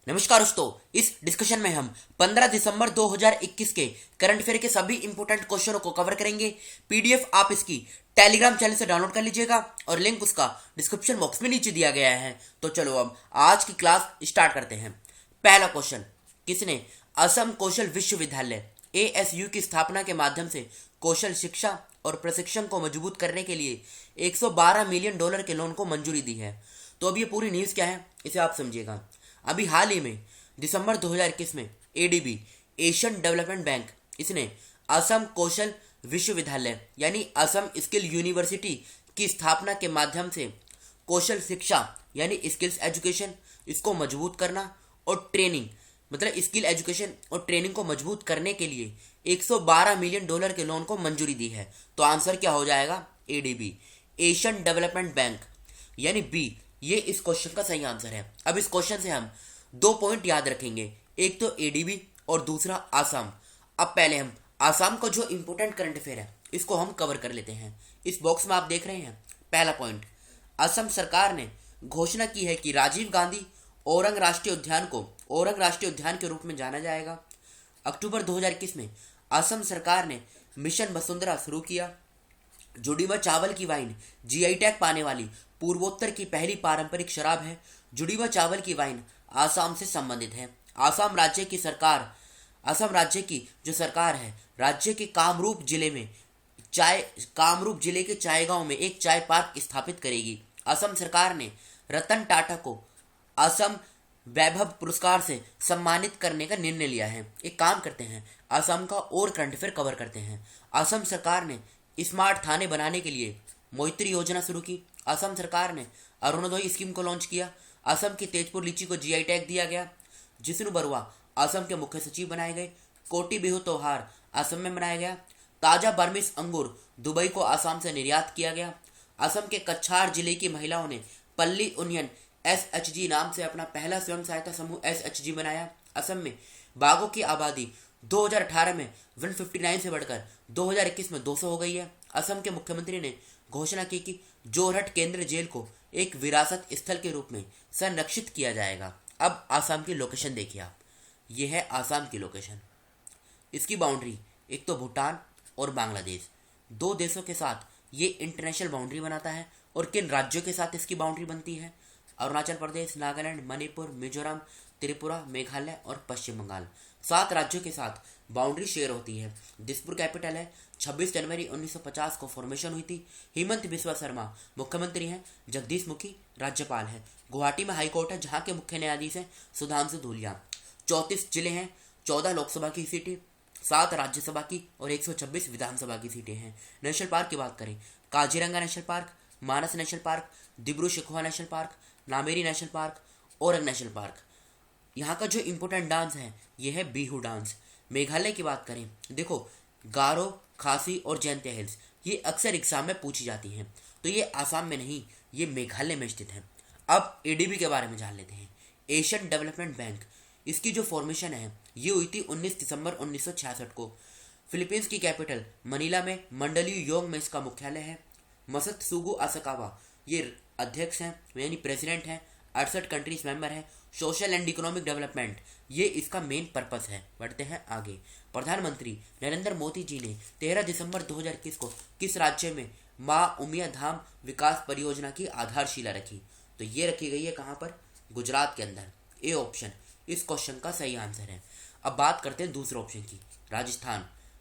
नमस्कार दोस्तों, इस डिस्कशन में हम 15 दिसंबर 2021 के करंट अफेयर के सभी इंपोर्टेंट क्वेश्चनों को कवर करेंगे। पीडीएफ आप इसकी टेलीग्राम चैनल से डाउनलोड कर लीजिएगा और लिंक उसका डिस्क्रिप्शन बॉक्स में नीचे दिया गया है। तो चलो अब आज की क्लास स्टार्ट करते हैं। पहला क्वेश्चन, किसने असम कौशल विश्वविद्यालय एएसयू की स्थापना के माध्यम से कौशल शिक्षा और प्रशिक्षण को मजबूत करने के लिए $112 मिलियन के लोन को मंजूरी दी है? तो अब ये पूरी न्यूज़ क्या है इसे आप समझिएगा। अभी हाल ही में दिसंबर 2021 में एडीबी एशियन डेवलपमेंट बैंक इसने असम कौशल विश्वविद्यालय यानी असम स्किल यूनिवर्सिटी की स्थापना के माध्यम से कौशल शिक्षा यानी स्किल्स एजुकेशन इसको मजबूत करना और ट्रेनिंग मतलब स्किल एजुकेशन और ट्रेनिंग को मजबूत करने के लिए $112 मिलियन के लोन को मंजूरी दी है। तो आंसर क्या हो जाएगा? एडीबी एशियन डेवलपमेंट बैंक यानी बी, ये इस क्वेश्चन का सही आंसर है। अब इस क्वेश्चन से हम 2 पॉइंट याद रखेंगे, एक तो एडीबी और दूसरा आसाम। अब पहले हम आसाम का जो इंपोर्टेंट करंट अफेयर है इसको हम कवर कर लेते हैं। इस बॉक्स में आप देख रहे हैं पहला पॉइंट, असम सरकार ने घोषणा की है कि राजीव गांधी ओरंग राष्ट्रीय उद्यान को ओरंग राष्ट्रीय उद्यान के रूप में जाना जाएगा। अक्टूबर 2021 में असम सरकार ने मिशन वसुंधरा शुरू किया। जुड़ीवा चावल की वाइन जीआई टैग पाने वाली पूर्वोत्तर की पहली पारंपरिक शराब है। जुड़ीवा चावल की वाइन आसाम से संबंधित है। आसाम राज्य की जो सरकार है राज्य के कामरूप जिले के चाय गांव में एक चाय पार्क स्थापित करेगी। असम सरकार ने रतन टाटा को असम वैभव पुरस्कार से सम्मानित करने का निर्णय लिया है। एक काम करते हैं, असम का और करंट अफेयर कवर करते हैं। असम सरकार ने स्मार्ट थाने बनाने के लिए मोइत्री योजना शुरू की। असम सरकार ने अरुणोदय स्कीम को लॉन्च किया। असम की तेजपुर लीची को जीआई टैग दिया गया। जिष्णु बरुआ असम के मुख्य सचिव बनाए गए। कोटी बिहू त्योहार असम में मनाया गया। ताजा बर्मिस अंगूर दुबई को असम से निर्यात किया गया। असम के कछार जिले की महिलाओं ने पल्ली यूनियन एसएचजी नाम से अपना पहला स्वयं सहायता समूह एसएचजी बनाया। असम में बाघों की आबादी 2018 में 159 से बढ़कर 2021 में 200 हो गई है। असम के मुख्यमंत्री ने घोषणा की कि जोरहट केंद्रीय जेल को एक विरासत स्थल के रूप में संरक्षित किया जाएगा। अब आसाम की लोकेशन देखिए आप, ये है आसाम की लोकेशन। इसकी बाउंड्री एक तो भूटान और बांग्लादेश, दो देशों के साथ ये इंटरनेशनल बाउंड्री बनाता है। और किन राज्यों के साथ इसकी बाउंड्री बनती है? अरुणाचल प्रदेश, नागालैंड, मणिपुर, मिजोरम, त्रिपुरा, मेघालय और पश्चिम बंगाल, 7 राज्यों के साथ बाउंड्री शेयर होती है। दिसपुर कैपिटल है। 26 जनवरी 1950 को फॉर्मेशन हुई थी। हेमंत बिस्वा शर्मा मुख्यमंत्री हैं। जगदीश मुखी राज्यपाल है। गुवाहाटी में हाई कोर्ट है जहां के मुख्य न्यायाधीश हैं सुधांशु धूलिया। 34 जिले हैं, 14 लोकसभा की सीटें, 7 राज्यसभा की और 126 विधानसभा की सीटें हैं। नेशनल पार्क की बात करें, Kaziranga national park, Manas national park, Dibru Saikhowa national park, Nameri national park, Orang national park. यहाँ का जो इम्पोर्टेंट डांस है ये है बिहू डांस। मेघालय की बात करें, देखो गारो, खासी और जयंतिया हिल्स ये अक्सर एग्जाम में पूछी जाती हैं। तो ये आसाम में नहीं, ये मेघालय में स्थित है। अब एडीबी के बारे में जान लेते हैं। एशियन डेवलपमेंट बैंक, इसकी जो फॉर्मेशन है ये हुई थी 19 दिसंबर 1966 को। फिलीपींस की कैपिटल मनीला में मंडलीय योग में इसका मुख्यालय है। मसत सुगु असकावा ये अध्यक्ष हैं यानी प्रेसिडेंट हैं। 68 कंट्रीज मेंबर हैं। सोशल एंड इकोनॉमिक डेवलपमेंट ये इसका मेन पर्पस है। बढ़ते हैं आगे। प्रधानमंत्री नरेंद्र मोदी जी ने 13 दिसंबर 2021 को किस राज्य में माँ उमिया धाम विकास परियोजना की आधारशिला रखी? तो ये रखी गई है कहाँ पर? गुजरात के अंदर। ए ऑप्शन इस क्वेश्चन का सही आंसर है। अब बात करते हैं दूसरे ऑप्शन की।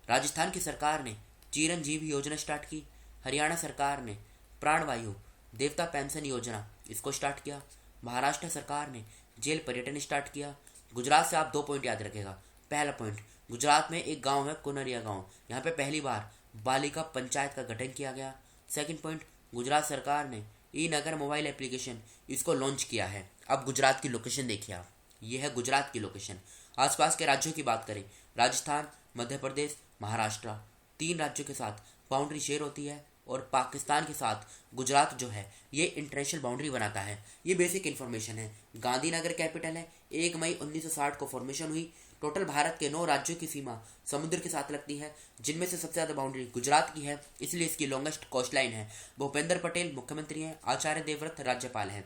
राजस्थान की सरकार ने चिरंजीवी योजना स्टार्ट की। हरियाणा सरकार ने प्राणवायु देवता पेंशन योजना इसको स्टार्ट किया। महाराष्ट्र सरकार ने जेल पर्यटन स्टार्ट किया। गुजरात से आप 2 पॉइंट याद रखेगा। पहला पॉइंट, गुजरात में एक गांव है कुनरिया गांव, यहाँ पे पहली बार बालिका पंचायत का गठन किया गया। सेकंड पॉइंट, गुजरात सरकार ने ई नगर मोबाइल एप्लीकेशन इसको लॉन्च किया है। अब गुजरात की लोकेशन देखिए आप, ये है गुजरात की लोकेशन। आसपास के राज्यों की बात करें, राजस्थान, मध्य प्रदेश, महाराष्ट्र, 3 राज्यों के साथ बाउंड्री शेयर होती है। और पाकिस्तान के साथ गुजरात जो है ये इंटरनेशनल बाउंड्री बनाता है। ये बेसिक इन्फॉर्मेशन है। गांधीनगर कैपिटल है। 1 मई 1960 को फॉर्मेशन हुई। टोटल भारत के 9 राज्यों की सीमा समुद्र के साथ लगती है, जिनमें से सबसे ज़्यादा बाउंड्री गुजरात की है, इसलिए इसकी लॉन्गेस्ट कोस्ट लाइन है। भूपेंद्र पटेल मुख्यमंत्री हैं। आचार्य देवव्रत राज्यपाल हैं।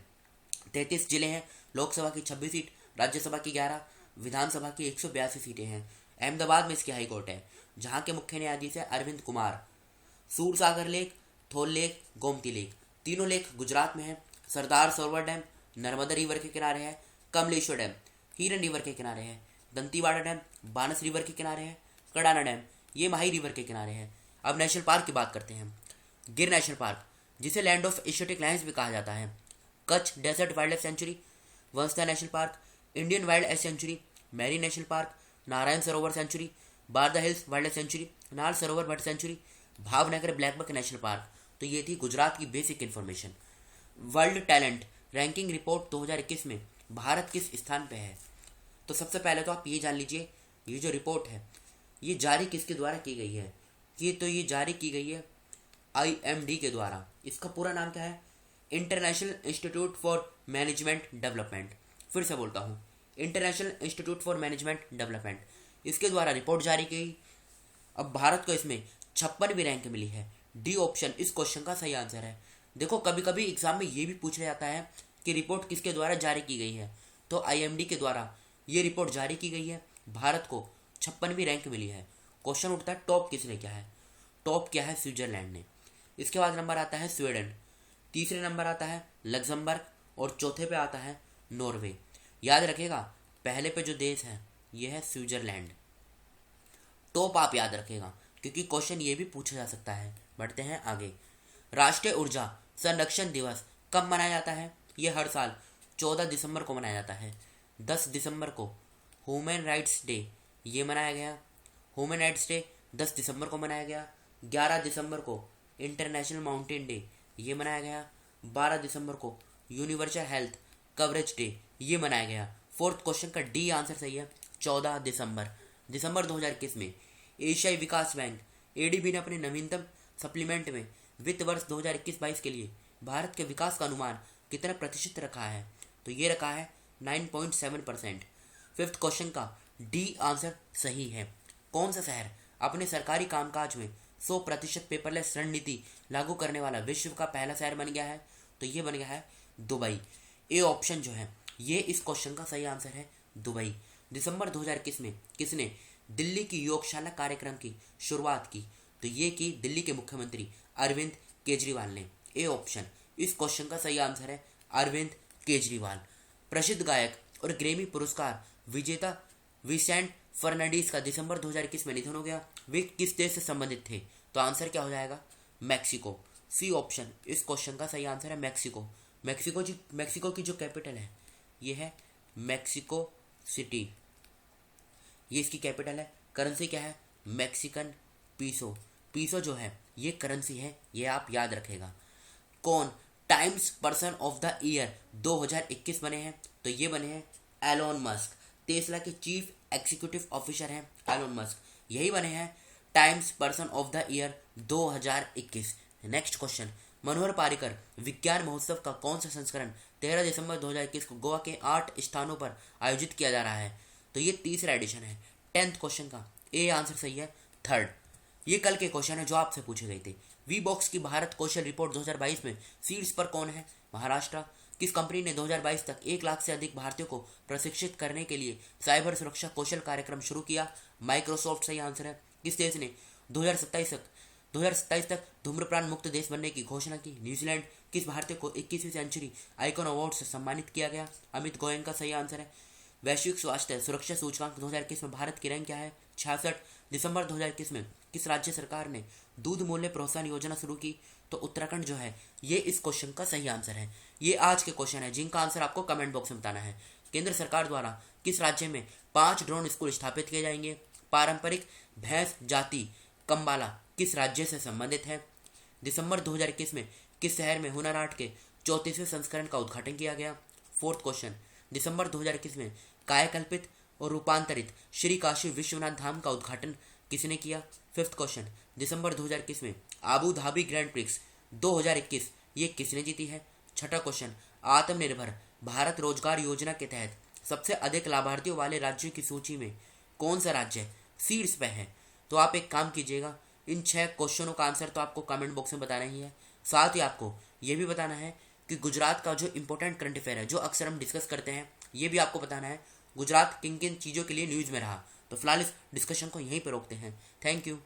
33 जिले हैं। लोकसभा की 26 सीट, राज्यसभा की 11, विधानसभा की 182 सीटें हैं। अहमदाबाद में इसकी हाई कोर्ट है, जहाँ के मुख्य न्यायाधीश है अरविंद कुमार। सूरसागर लेक, थोल लेक, गोमती लेक, तीनों लेक गुजरात में है। सरदार सरोवर डैम नर्मदा रिवर के किनारे है। कमलेश्वर डैम हीरन रिवर के किनारे है। दंतीवाड़ा डैम बानस रिवर के किनारे है। कडाना डैम ये माही रिवर के किनारे है। अब नेशनल पार्क की बात करते हैं। गिर नेशनल पार्क, जिसे लैंड ऑफ एशियाटिक लायंस भी कहा जाता है। Kutch desert wildlife sanctuary, Vansda national park, Indian wildlife sanctuary, marine national park, Narayan Sarovar sanctuary, Barda hills wildlife sanctuary, Nal Sarovar bird sanctuary, Bhavnagar blackbuck national park. तो ये थी गुजरात की basic information. World talent ranking report 2021 में भारत किस स्थान पे है? तो सबसे पहले तो आप ये जान लीजिए, ये जो रिपोर्ट है ये जारी किसके द्वारा की गई है? ये जारी की गई है IMD के द्वारा। इसका पूरा नाम क्या है? International institute for management development. फिर से बोलता हूँ, international institute for management development, इसके द्वारा रिपोर्ट जारी की। अब भारत को इसमें 56वीं रैंक मिली है। डी ऑप्शन इस क्वेश्चन का सही आंसर है। देखो कभी कभी एग्जाम में ये भी पूछा जाता है कि रिपोर्ट किसके द्वारा जारी की गई है, तो IMD के द्वारा ये रिपोर्ट जारी की गई है। भारत को 56वीं रैंक मिली है। क्वेश्चन उठता है टॉप किसने किया है? टॉप क्या है? स्विट्जरलैंड ने। इसके बाद नंबर आता है स्वीडन, तीसरे नंबर आता है लग्जमबर्ग और चौथे पे आता है नॉर्वे। याद रखेगा पहले पे जो देश है ये है स्विट्जरलैंड। टॉप आप याद रखेगा क्योंकि क्वेश्चन ये भी पूछा जा सकता है। बढ़ते हैं आगे। राष्ट्रीय ऊर्जा संरक्षण दिवस कब मनाया जाता है? ये हर साल 14 दिसंबर को मनाया जाता है। 10 दिसंबर को ह्यूमन राइट्स डे ये मनाया गया। ह्यूमन राइट्स डे 10 दिसंबर को मनाया गया। 11 दिसंबर को इंटरनेशनल माउंटेन डे ये मनाया गया। 12 दिसंबर को यूनिवर्सल हेल्थ कवरेज डे ये मनाया गया। फोर्थ क्वेश्चन का डी आंसर सही है, 14 दिसंबर। दिसंबर 2021 में एशियाई विकास बैंक ADB ने अपने नवीनतम सप्लीमेंट में वित्त वर्ष 2021-22 के लिए भारत के विकास का अनुमान कितना प्रतिशत रखा है? तो ये रखा है 9.7%। फिफ्थ क्वेश्चन का डी आंसर सही है। कौन सा शहर अपने सरकारी कामकाज में 100% पेपरलेस रणनीति लागू करने वाला विश्व का पहला शहर बन गया है? तो ये बन गया है दुबई। ए ऑप्शन जो है ये इस क्वेश्चन का सही आंसर है, दुबई। दिसंबर 2021 में किसने दिल्ली की योगशाला कार्यक्रम की शुरुआत की? तो ये की दिल्ली के मुख्यमंत्री अरविंद केजरीवाल ने। ए ऑप्शन इस क्वेश्चन का सही आंसर है, अरविंद केजरीवाल। प्रसिद्ध गायक और ग्रेमी पुरस्कार विजेता विसेंट फर्नांडीज का दिसंबर 2021 में निधन हो गया। वे किस देश से संबंधित थे? तो आंसर क्या हो जाएगा? मैक्सिको। सी ऑप्शन इस क्वेश्चन का सही आंसर है, मैक्सिको। मैक्सिको की जो कैपिटल है ये है मैक्सिको सिटी, ये इसकी कैपिटल है। करेंसी क्या है? मैक्सिकन पीसो। पीसो जो है ये करेंसी है, ये आप याद रखेगा। कौन Time's person of the year 2021 बने हैं? तो ये बने हैं एलोन मस्क। टेस्ला के चीफ एग्जीक्यूटिव ऑफिसर हैं एलोन मस्क, यही बने हैं Time's person of the year 2021। Next question, Manohar Parrikar Vigyan Mahotsav का कौन सा संस्करण 13 दिसंबर 2021 को गोवा के 8 स्थानों पर आयोजित किया जा रहा है? तो ये तीसरा एडिशन है। 10th क्वेश्चन का ए आंसर सही है, थर्ड। ये कल के क्वेश्चन है जो आपसे पूछे गए थे। वी बॉक्स की भारत कौशल रिपोर्ट 2022 में शीर्ष पर कौन है? महाराष्ट्र। किस कंपनी ने 2022 तक 1 लाख से अधिक भारतीयों को प्रशिक्षित करने के लिए साइबर सुरक्षा कौशल कार्यक्रम शुरू किया? माइक्रोसॉफ्ट सही आंसर है। किस देश ने 2027 तक धूम्रपान मुक्त देश बनने की घोषणा की? न्यूजीलैंड। किस भारतीय को 21वीं सेंचुरी आइकॉन अवार्ड से सम्मानित किया गया? अमित गोयल का सही आंसर है। वैश्विक स्वास्थ्य सुरक्षा सूचकांक 2021 में भारत की रैंक क्या है? 66। दिसंबर 2021 में किस राज्य सरकार ने दूध मूल्य प्रोत्साहन योजना शुरू की? तो उत्तराखंड जो है ये इस क्वेश्चन का सही आंसर है। ये आज के क्वेश्चन है जिनका आंसर आपको कमेंट बॉक्स में बताना है। केंद्र सरकार द्वारा किस राज्य में 5 ड्रोन स्कूल स्थापित किए जाएंगे? पारंपरिक भैंस जाति कंबाला किस राज्य से संबंधित है? दिसंबर 2021 में किस शहर में हुनर हाट के 34वें संस्करण का उद्घाटन किया गया? फोर्थ क्वेश्चन, दिसंबर 2021 में कायकल्पित और रूपांतरित श्री काशी विश्वनाथ धाम का उद्घाटन किसने किया? फिफ्थ क्वेश्चन, दिसंबर 2021 में आबू धाबी ग्रैंड प्रिक्स 2021 ये किसने जीती है? छठा क्वेश्चन, आत्मनिर्भर भारत रोजगार योजना के तहत सबसे अधिक लाभार्थियों वाले राज्यों की सूची में कौन सा राज्य शीर्ष पे है? तो आप एक काम कीजिएगा, इन 6 क्वेश्चनों का आंसर तो आपको कमेंट बॉक्स में बताना ही है, साथ ही आपको ये भी बताना है कि गुजरात का जो इंपॉर्टेंट करंट अफेयर है जो अक्सर हम डिस्कस करते हैं, ये भी आपको बताना है गुजरात किन किन चीज़ों के लिए न्यूज़ में रहा। तो फिलहाल इस डिस्कशन को यहीं पर रोकते हैं। Thank you.